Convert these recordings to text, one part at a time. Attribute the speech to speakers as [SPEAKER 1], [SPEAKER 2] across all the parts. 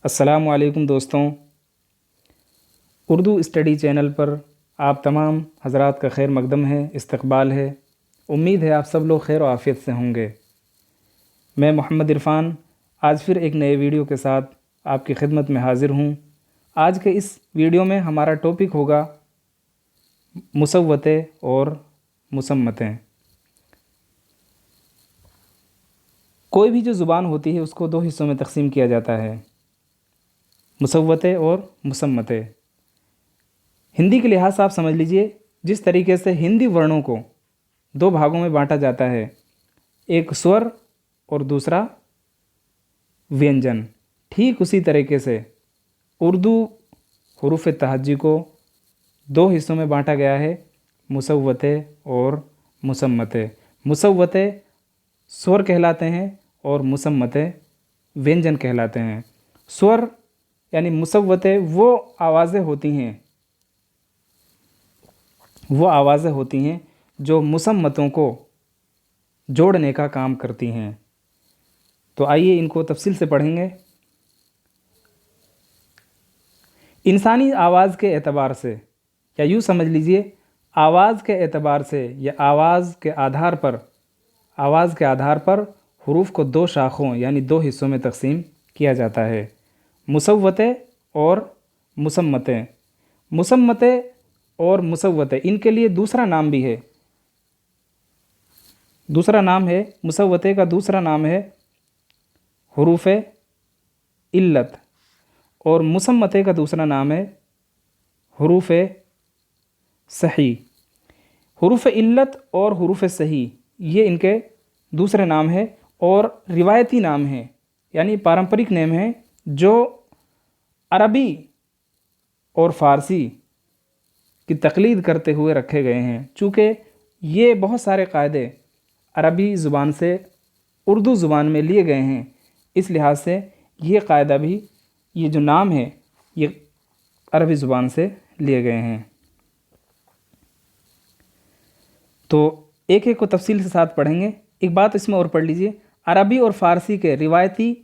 [SPEAKER 1] السلام علیکم دوستوں، اردو اسٹڈی چینل پر آپ تمام حضرات کا خیر مقدم ہے، استقبال ہے۔ امید ہے آپ سب لوگ خیر و عافیت سے ہوں گے۔ میں محمد عرفان آج پھر ایک نئے ویڈیو کے ساتھ آپ کی خدمت میں حاضر ہوں۔ آج کے اس ویڈیو میں ہمارا ٹاپک ہوگا مصوتیں اور مصمتیں۔ کوئی بھی جو زبان ہوتی ہے اس کو دو حصوں میں تقسیم کیا جاتا ہے، مصوتیں اور مصمتیں۔ ہندی کے لحاظ سے آپ سمجھ لیجئے، جس طریقے سے ہندی ورنوں کو دو بھاگوں میں بانٹا جاتا ہے، ایک سور اور دوسرا وینجن، ٹھیک اسی طریقے سے اردو حروف تہجی کو دو حصوں میں بانٹا گیا ہے، مصوتیں اور مصمتیں۔ مصوتیں سور کہلاتے ہیں اور مصمتیں وینجن کہلاتے ہیں۔ سور یعنی مصوتیں وہ آوازیں ہوتی ہیں جو مصمتوں کو جوڑنے کا کام کرتی ہیں۔ تو آئیے ان کو تفصیل سے پڑھیں گے۔ انسانی آواز کے اعتبار سے، یا یوں سمجھ لیجئے آواز کے اعتبار سے یا آواز کے آدھار پر حروف کو دو شاخوں یعنی دو حصوں میں تقسیم کیا جاتا ہے، مصوتیں اور مصمتیں۔ مصمتیں اور مصوتیں، ان کے لیے دوسرا نام بھی ہے، مصوتیں کا دوسرا نام ہے حروف علت، اور مصمتیں کا دوسرا نام ہے حروف صحیح۔ حروف علت اور حروف صحیح یہ ان کے دوسرے نام ہیں اور روایتی نام ہیں، یعنی پارمپرک نام ہیں جو عربی اور فارسی کی تقلید کرتے ہوئے رکھے گئے ہیں۔ چونکہ یہ بہت سارے قاعدے عربی زبان سے اردو زبان میں لیے گئے ہیں، اس لحاظ سے یہ قاعدہ بھی، یہ جو نام ہے یہ عربی زبان سے لیے گئے ہیں۔ تو ایک ایک کو تفصیل کے ساتھ پڑھیں گے۔ ایک بات اس میں اور پڑھ لیجئے، عربی اور فارسی کے روایتی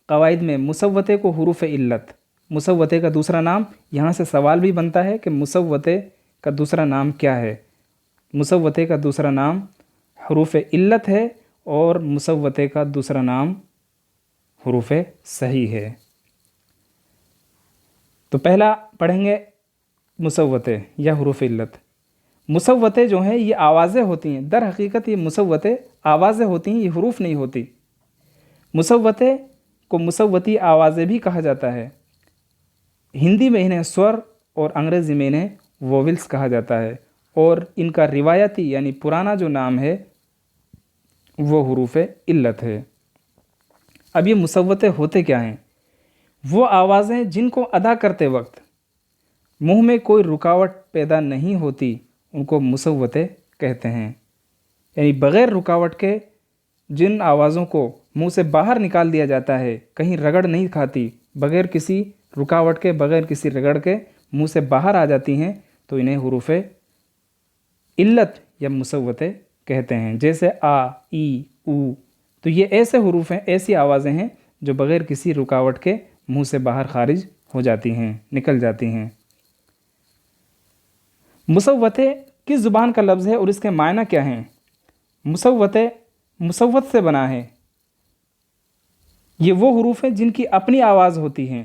[SPEAKER 1] قواعد میں مصوتیں کو حروف علت، مصوتیں کا دوسرا نام، یہاں سے سوال بھی بنتا ہے کہ مصوتیں کا دوسرا نام کیا ہے؟ مصوتیں کا دوسرا نام حروف علت ہے اور مصوتیں کا دوسرا نام حروف صحیح ہے۔ تو پہلا پڑھیں گے مصوتیں یا حروف علت۔ مصوتیں جو ہیں یہ آوازیں ہوتی ہیں، در حقیقت یہ مصوتیں آوازیں ہوتی ہیں، یہ حروف نہیں ہوتی۔ مصوتیں کو مصوتی آوازیں بھی کہا جاتا ہے۔ ہندی میں انہیں سور اور انگریزی میں انہیں وویلز کہا جاتا ہے، اور ان کا روایتی یعنی پرانا جو نام ہے وہ حروف علت ہے۔ اب یہ مصوتیں ہوتے کیا ہیں؟ وہ آوازیں جن کو ادا کرتے وقت منہ میں کوئی رکاوٹ پیدا نہیں ہوتی، ان کو مصوتیں کہتے ہیں۔ یعنی بغیر رکاوٹ کے جن آوازوں کو منہ سے باہر نکال دیا جاتا ہے، کہیں رگڑ نہیں کھاتی، بغیر کسی رکاوٹ کے، بغیر کسی رگڑ کے منہ سے باہر آ جاتی ہیں، تو انہیں حروف علت یا مصوتیں کہتے ہیں۔ جیسے آ، ای، او، تو یہ ایسے حروف ہیں، ایسی آوازیں ہیں جو بغیر کسی رکاوٹ کے منہ سے باہر خارج ہو جاتی ہیں، نکل جاتی ہیں۔ مصوتیں کس زبان کا لفظ ہے اور اس کے معنی کیا ہیں؟ مصوتیں مصوت سے بنا ہے۔ یہ وہ حروف ہیں جن کی اپنی آواز ہوتی ہیں،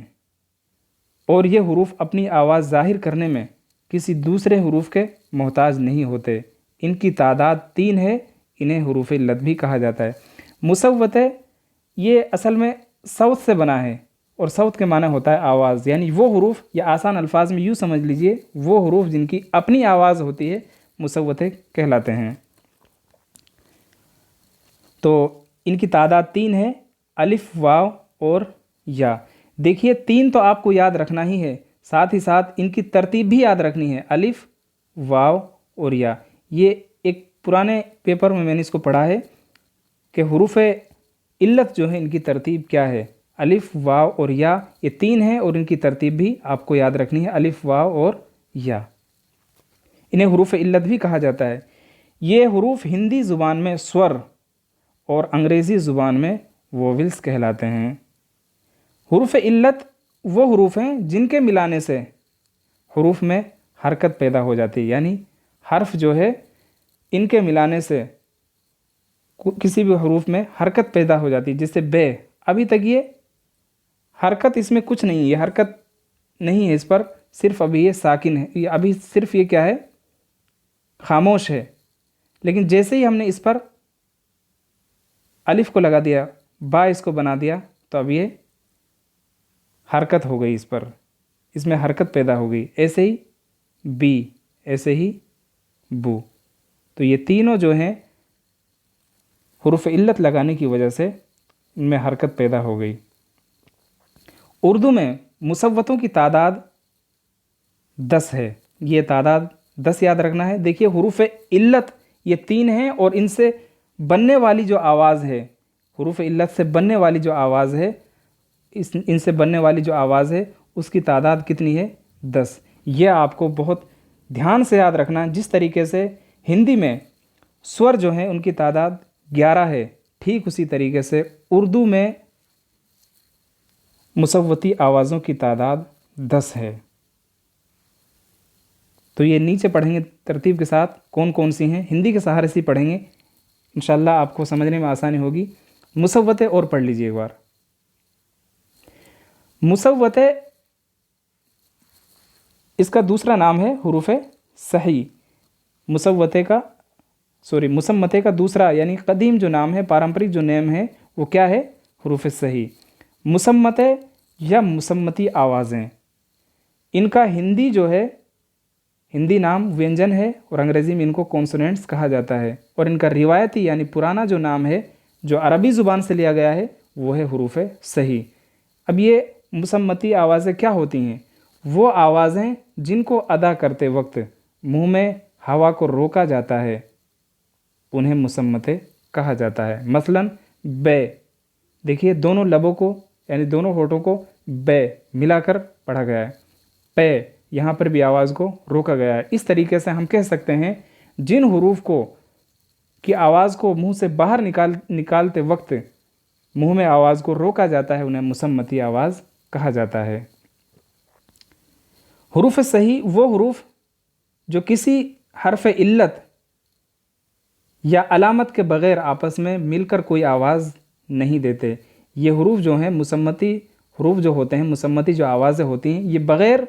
[SPEAKER 1] اور یہ حروف اپنی آواز ظاہر کرنے میں کسی دوسرے حروف کے محتاج نہیں ہوتے۔ ان کی تعداد 3 ہے، انہیں حروف علت بھی کہا جاتا ہے۔ مصوتیں یہ اصل میں صوت سے بنا ہے، اور صوت کے معنی ہوتا ہے آواز، یعنی وہ حروف، یا آسان الفاظ میں یوں سمجھ لیجئے وہ حروف جن کی اپنی آواز ہوتی ہے مصوتیں کہلاتے ہیں۔ تو ان کی تعداد 3 ہے، الف، واو اور یا۔ دیکھیے 3 تو آپ کو یاد رکھنا ہی ہے، ساتھ ہی ساتھ ان کی ترتیب بھی یاد رکھنی ہے، الف، واو اور یا۔ یہ ایک پرانے پیپر میں نے اس کو پڑھا ہے کہ حروف علت جو ہے ان کی ترتیب کیا ہے، الف، واو اور یا، یہ 3 ہیں، اور ان کی ترتیب بھی آپ کو یاد رکھنی ہے، الف، واو اور یا۔ انہیں حروف علت بھی کہا جاتا ہے۔ یہ حروف ہندی زبان میں سور اور انگریزی زبان میں وویلز کہلاتے ہیں۔ حروف علت وہ حروف ہیں جن کے ملانے سے حروف میں حرکت پیدا ہو جاتی ہے، یعنی حرف جو ہے ان کے ملانے سے کسی بھی حروف میں حرکت پیدا ہو جاتی ہے، جس سے بے، ابھی تک یہ حرکت اس میں کچھ نہیں ہے، یہ حرکت نہیں ہے اس پر، صرف ابھی یہ ساکن ہے، یہ ابھی صرف یہ کیا ہے، خاموش ہے. لیکن جیسے ہی ہم نے اس پر الف کو لگا دیا، با اس کو بنا دیا، تو اب یہ حرکت ہو گئی، اس پر، اس میں حرکت پیدا ہو گئی. ایسے ہی بی، ایسے ہی بو. تو یہ تینوں جو ہیں حروف علت لگانے کی وجہ سے ان میں حرکت پیدا ہو گئی. اردو میں مصوتوں کی تعداد 10 ہے. یہ تعداد 10 یاد رکھنا ہے. دیکھیے حروف علت یہ 3 ہیں، اور ان سے بننے والی جو آواز ہے، حروف علت سے بننے والی جو آواز ہے، ان سے بننے والی جو آواز ہے اس کی تعداد کتنی ہے؟ 10. یہ آپ کو بہت دھیان سے یاد رکھنا. جس طریقے سے ہندی میں سور جو ہیں ان کی تعداد 11 ہے، ٹھیک اسی طریقے سے اردو میں مصوتی آوازوں کی تعداد 10 ہے. تو یہ نیچے پڑھیں گے ترتیب کے ساتھ کون کون سی ہیں، ہندی کے سہارے سے پڑھیں گے، انشاءاللہ آپ کو سمجھنے میں آسانی ہوگی. مصوتے اور پڑھ لیجئے ایک بار. مصوتے اس کا دوسرا نام ہے حروف صحیح. مسمتے کا دوسرا یعنی قدیم جو نام ہے، پارمپرک جو نیم ہے، وہ کیا ہے؟ حروف صحیح. مسمتے یا مسمتی آوازیں، ان کا ہندی جو ہے، ہندی نام وینجن ہے، اور انگریزی میں ان کو کونسوننٹس کہا جاتا ہے. اور ان کا روایتی یعنی پرانا جو نام ہے، جو عربی زبان سے لیا گیا ہے، وہ ہے حروف صحیح. اب یہ مسمتی آوازیں کیا ہوتی ہیں؟ وہ آوازیں جن کو ادا کرتے وقت منہ میں ہوا کو روکا جاتا ہے، انہیں مسمتے کہا جاتا ہے. مثلا بے، دیکھیے دونوں لبوں کو یعنی دونوں ہونٹوں کو بے ملا کر پڑھا گیا ہے. پے، یہاں پر بھی آواز کو روکا گیا ہے. اس طریقے سے ہم کہہ سکتے ہیں جن حروف کی آواز کو منہ سے باہر نکالتے وقت منہ میں آواز کو روکا جاتا ہے، انہیں مسمتی آواز کہا جاتا ہے. حروف صحیح وہ حروف جو کسی حرف علت یا علامت کے بغیر آپس میں مل کر کوئی آواز نہیں دیتے. یہ حروف جو ہیں مسمتی حروف جو ہوتے ہیں، مسمتی جو آوازیں ہوتی ہیں، یہ بغیر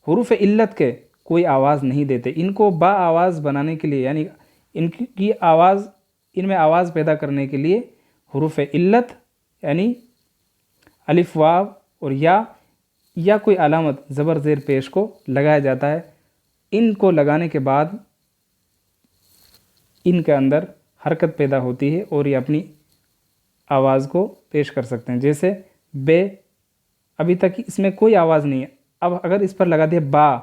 [SPEAKER 1] حروف علت کے کوئی آواز نہیں دیتے. ان کو با آواز بنانے کے لیے، یعنی ان میں آواز پیدا کرنے کے لیے حروف علت یعنی الف، واو اور یا کوئی علامت زبر زیر پیش کو لگایا جاتا ہے. ان کو لگانے کے بعد ان کے اندر حرکت پیدا ہوتی ہے اور یہ اپنی آواز کو پیش کر سکتے ہیں. جیسے بے، ابھی تک اس میں کوئی آواز نہیں ہے، اب اگر اس پر لگا دیا با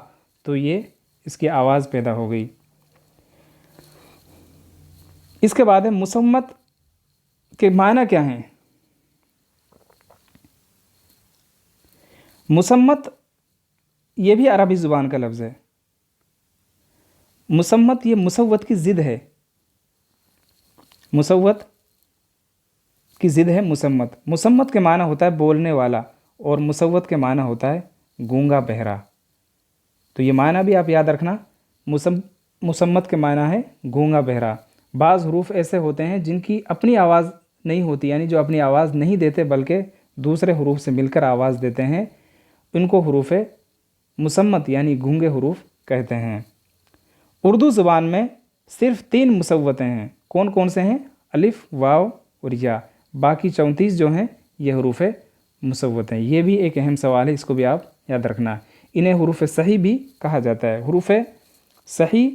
[SPEAKER 1] تو یہ اس کی آواز پیدا ہو گئی. اس کے بعد ہے مسمت کے معنی کیا ہیں؟ مسمت یہ بھی عربی زبان کا لفظ ہے. مسمت یہ مصوت کی ضد ہے. مصوت کی ضد ہے مسمت. مسمت کے معنی ہوتا ہے بولنے والا، اور مصوت کے معنی ہوتا ہے گونگا بہرا. تو یہ معنی بھی آپ یاد رکھنا. مسمت کے معنی ہے گونگا بہرا. بعض حروف ایسے ہوتے ہیں جن کی اپنی آواز نہیں ہوتی، یعنی جو اپنی آواز نہیں دیتے بلکہ دوسرے حروف سے مل کر آواز دیتے ہیں، ان کو حروف مسمت یعنی گونگے حروف کہتے ہیں. اردو زبان میں صرف 3 مصوتے ہیں. کون کون سے ہیں؟ الف، واو اور یا. باقی 34 جو ہیں یہ حروف مصوت ہیں. یہ بھی ایک اہم سوال ہے، اس کو بھی آپ یاد رکھنا. انہیں حروف صحیح بھی کہا جاتا ہے. حروف صحیح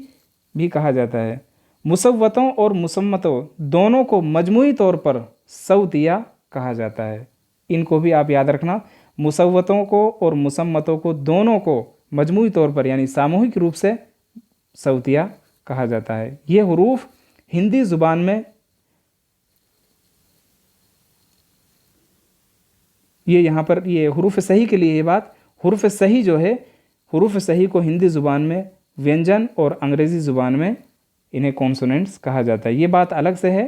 [SPEAKER 1] بھی کہا جاتا ہے. مصوتوں اور مسمتوں دونوں کو مجموعی طور پر صوتیہ کہا جاتا ہے. ان کو بھی آپ یاد رکھنا. مصوتوں کو اور مسمتوں کو دونوں کو مجموعی طور پر یعنی ساموہک روپ سے صوتیہ کہا جاتا ہے. یہ حروف ہندی زبان میں یہاں پر یہ حروف صحیح کے لیے یہ بات، حروف صحیح جو ہے، حروف صحیح کو ہندی زبان میں وینجن اور انگریزی زبان میں انہیں کونسوننٹس کہا جاتا ہے. یہ بات الگ سے ہے.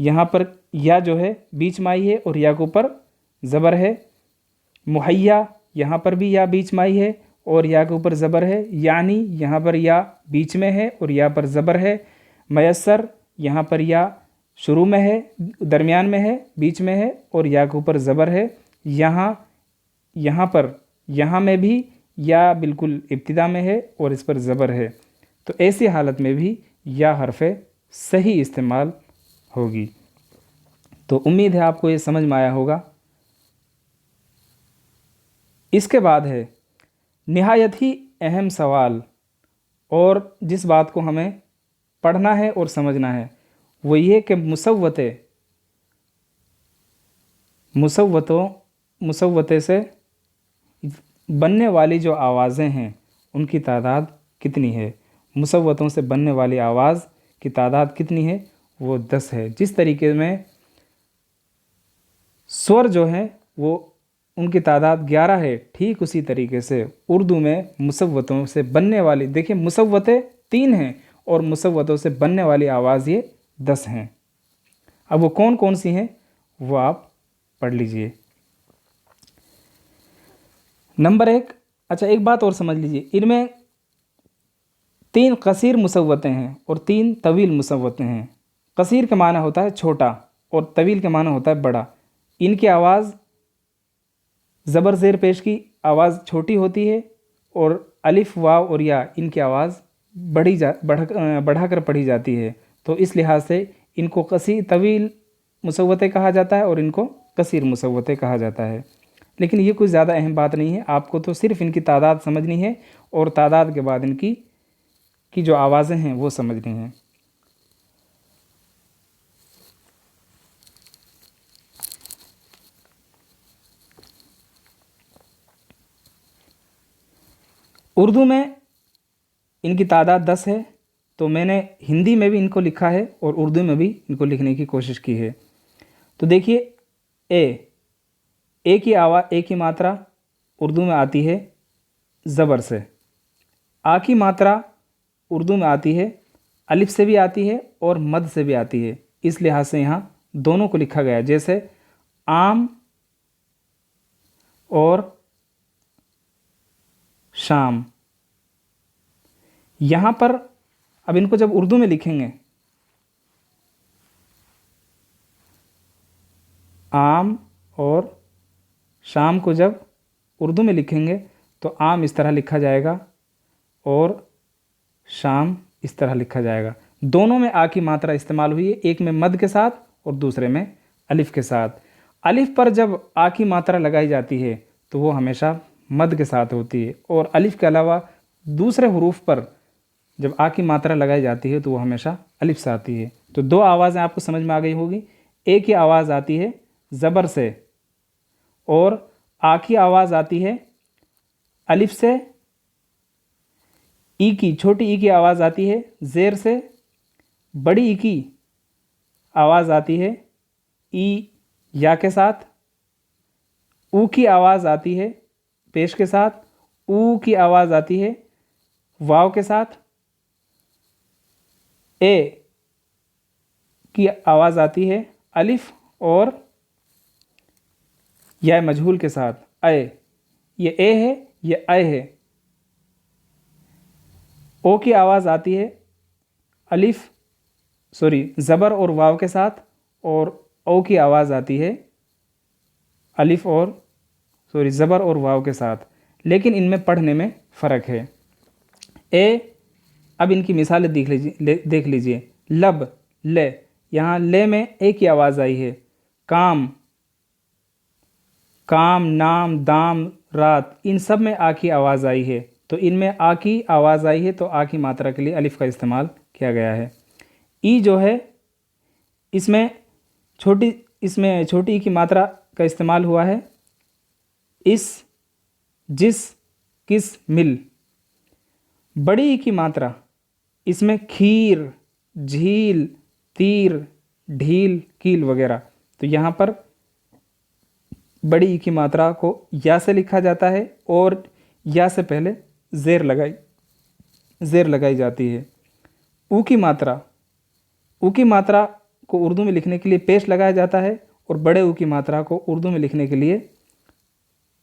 [SPEAKER 1] یہاں پر یا جو ہے بیچ میں آئی ہے اور یا کے اوپر زبر ہے. مہیا یہاں پر بھی یا بیچ میں آئی ہے اور یا کے اوپر زبر ہے. یعنی یہاں پر یا بیچ میں ہے اور یا پر زبر ہے. میسر یہاں پر یا شروع میں ہے، درمیان میں ہے، بیچ میں ہے اور یا کے اوپر زبر ہے. یہاں پر یہاں میں بھی یا بالکل ابتدا میں ہے اور اس پر زبر ہے. تو ایسی حالت میں بھی یا حرف صحیح استعمال ہوگی. تو امید ہے آپ کو یہ سمجھ میں آیا ہوگا. اس کے بعد ہے نہایت ہی اہم سوال، اور جس بات کو ہمیں پڑھنا ہے اور سمجھنا ہے وہ یہ کہ مسوتے سے بننے والی جو آوازیں ہیں ان کی تعداد کتنی ہے. مسوتوں سے بننے والی آواز کی تعداد کتنی ہے؟ وہ 10 ہے. جس طریقے میں سور جو ہیں وہ ان کی تعداد 11 ہے، ٹھیک اسی طریقے سے اردو میں مسوتوں سے بننے والی، دیکھیں مسوتے 3 ہیں اور مسوتوں سے بننے والی آواز یہ 10 ہیں. اب وہ کون کون سی ہیں وہ آپ پڑھ لیجئے. نمبر 1، اچھا ایک بات اور سمجھ لیجئے، ان میں 3 قصیر مسوتیں ہیں اور 3 طویل مسوتیں ہیں. قصیر کا معنی ہوتا ہے چھوٹا اور طویل کا معنی ہوتا ہے بڑا. ان کی آواز زبر زیر پیش کی آواز چھوٹی ہوتی ہے اور الف واو اور یا ان کی آواز بڑھا کر پڑھی جاتی ہے. تو اس لحاظ سے ان کو طویل مسوتے کہا جاتا ہے اور ان کو قصیر مسوتے کہا جاتا ہے. لیکن یہ کوئی زیادہ اہم بات نہیں ہے، آپ کو تو صرف ان کی تعداد سمجھنی ہے اور تعداد کے بعد ان کی جو آوازیں ہیں وہ سمجھنی ہیں. اردو میں ان کی تعداد 10 ہے، تو میں نے ہندی میں بھی ان کو لکھا ہے اور اردو میں بھی ان کو لکھنے کی کوشش کی ہے. تو دیکھیے اے کی آواز، اے کی ماترا اردو میں آتی ہے زبر سے. آ کی ماترا اردو میں آتی ہے الف سے بھی آتی ہے اور مد سے بھی آتی ہے. اس لحاظ سے یہاں دونوں کو لکھا گیا، جیسے عام اور شام. یہاں پر اب ان کو جب اردو میں لکھیں گے، عام اور شام کو جب اردو میں لکھیں گے تو عام اس طرح لکھا جائے گا اور شام اس طرح لکھا جائے گا. دونوں میں آ کی ماترا استعمال ہوئی ہے، ایک میں مد کے ساتھ اور دوسرے میں الف کے ساتھ. الف پر جب آ کی ماترا لگائی جاتی ہے تو وہ ہمیشہ مد کے ساتھ ہوتی ہے، اور الف کے علاوہ دوسرے حروف پر جب آ کی ماترا لگائی جاتی ہے تو وہ ہمیشہ الف سے آتی ہے. تو 2 آوازیں آپ کو سمجھ میں آ گئی ہوگی. اے کی آواز آتی ہے زبر سے اور آ کی آواز آتی ہے الف سے. ای کی، چھوٹی ای کی آواز آتی ہے زیر سے. بڑی ای کی آواز آتی ہے ای یا کے ساتھ. او کی آواز آتی ہے پیش کے ساتھ. او کی آواز آتی ہے واو کے ساتھ. اے کی آواز آتی ہے الف اور یا مجہول کے ساتھ. اے، یہ اے ہے، یہ اے ہے. او کی آواز آتی ہے زبر اور واو کے ساتھ، اور او کی آواز آتی ہے الف اور زبر اور واو کے ساتھ. لیکن ان میں پڑھنے میں فرق ہے. اے، اب ان کی مثالیں دیکھ لیجئے. لب، لے، یہاں لے میں اے کی آواز آئی ہے. کام، نام، دام، رات، ان سب میں آ کی آواز آئی ہے. تو ان میں آ کی آواز آئی ہے تو آ کی ماترا کے لیے الف کا استعمال کیا گیا ہے. ای جو ہے اس میں چھوٹی ای کی ماترا کا استعمال ہوا ہے. اس، جس، کس، مل. بڑی ای کی ماترا اس میں کھیر، جھیل، تیر، ڈھیل، کیل وغیرہ. تو یہاں پر بڑی ای کی ماترا کو یا سے لکھا جاتا ہے اور یا سے پہلے زیر لگائی جاتی ہے. او کی ماترا کو اردو میں لکھنے کے لیے پیش لگایا جاتا ہے اور بڑے او کی ماترا کو اردو میں لکھنے کے لیے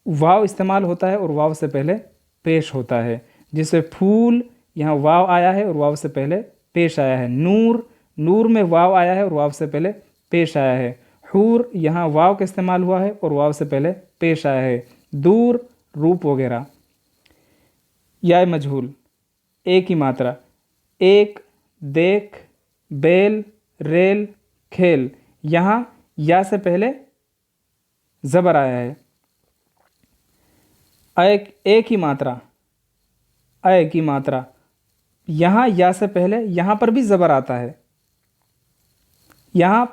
[SPEAKER 1] واو استعمال ہوتا ہے اور واو سے پہلے پیش ہوتا ہے. جیسے پھول یہاں واو آیا ہے اور واو سے پہلے پیش آیا ہے. نور، نور میں واو آیا ہے اور واو سے پہلے پیش آیا ہے. حور یہاں واو کا استعمال ہوا ہے اور واو سے پہلے پیش آیا ہے. دور، روپ وغیرہ. یا مجہول ایک ہی ماترا، ایک، دیکھ، بیل، ریل، کھیل. یہاں یا سے پہلے زبر آیا ہے. ایک ہی ماترا، ایک ہی ماترا. یہاں یا سے پہلے یہاں پر بھی زبر آتا ہے. یہاں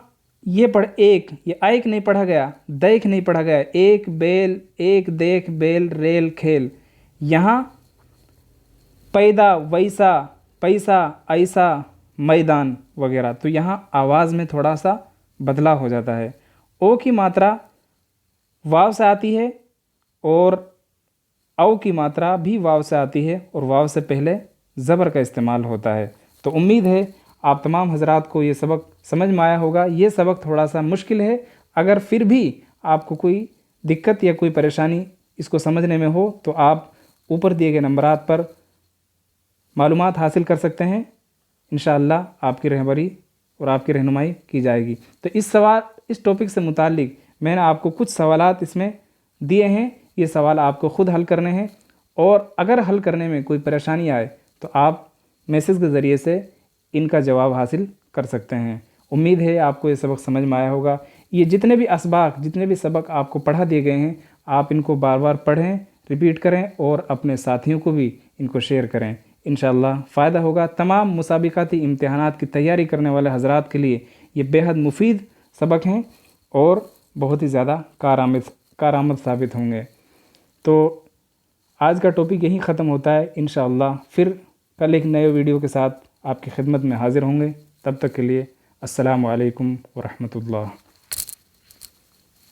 [SPEAKER 1] یہ ایک، یہ ایک نہیں پڑھا گیا، دیکھ نہیں پڑھا گیا. ایک بیل، ایک دیکھ بیل ریل کھیل. یہاں پیدا، ویسا، پیسہ، ایسا، میدان وغیرہ. تو یہاں آواز میں تھوڑا سا بدلاؤ ہو جاتا ہے. او کی ماترا واو سے آتی ہے اور او کی ماترا بھی واو سے آتی ہے اور واو سے پہلے زبر کا استعمال ہوتا ہے. تو امید ہے آپ تمام حضرات کو یہ سبق سمجھ میں آیا ہوگا. یہ سبق تھوڑا سا مشکل ہے، اگر پھر بھی آپ کو کوئی دقت یا کوئی پریشانی اس کو سمجھنے میں ہو تو آپ اوپر دیے گئے نمبرات پر معلومات حاصل کر سکتے ہیں. انشاءاللہ آپ کی رہبری اور آپ کی رہنمائی کی جائے گی. تو اس ٹاپک سے متعلق میں نے آپ کو کچھ سوالات اس میں دیے ہیں. یہ سوال آپ کو خود حل کرنے ہیں، اور اگر حل کرنے میں کوئی پریشانی آئے تو آپ میسیج کے ذریعے سے ان کا جواب حاصل کر سکتے ہیں. امید ہے آپ کو یہ سبق سمجھ میں آیا ہوگا. یہ جتنے بھی اسباق، جتنے بھی سبق آپ کو پڑھا دیے گئے ہیں، آپ ان کو بار بار پڑھیں، ریپیٹ کریں اور اپنے ساتھیوں کو بھی ان کو شیئر کریں. انشاءاللہ فائدہ ہوگا. تمام مسابقاتی امتحانات کی تیاری کرنے والے حضرات کے لیے یہ بیحد مفید سبق ہیں اور بہت ہی زیادہ کارآمد ثابت ہوں گے. تو آج کا ٹاپک یہیں ختم ہوتا ہے. انشاءاللہ پھر کل ایک نئے ویڈیو کے ساتھ آپ کی خدمت میں حاضر ہوں گے. تب تک کے لیے السلام علیکم ورحمۃ اللہ.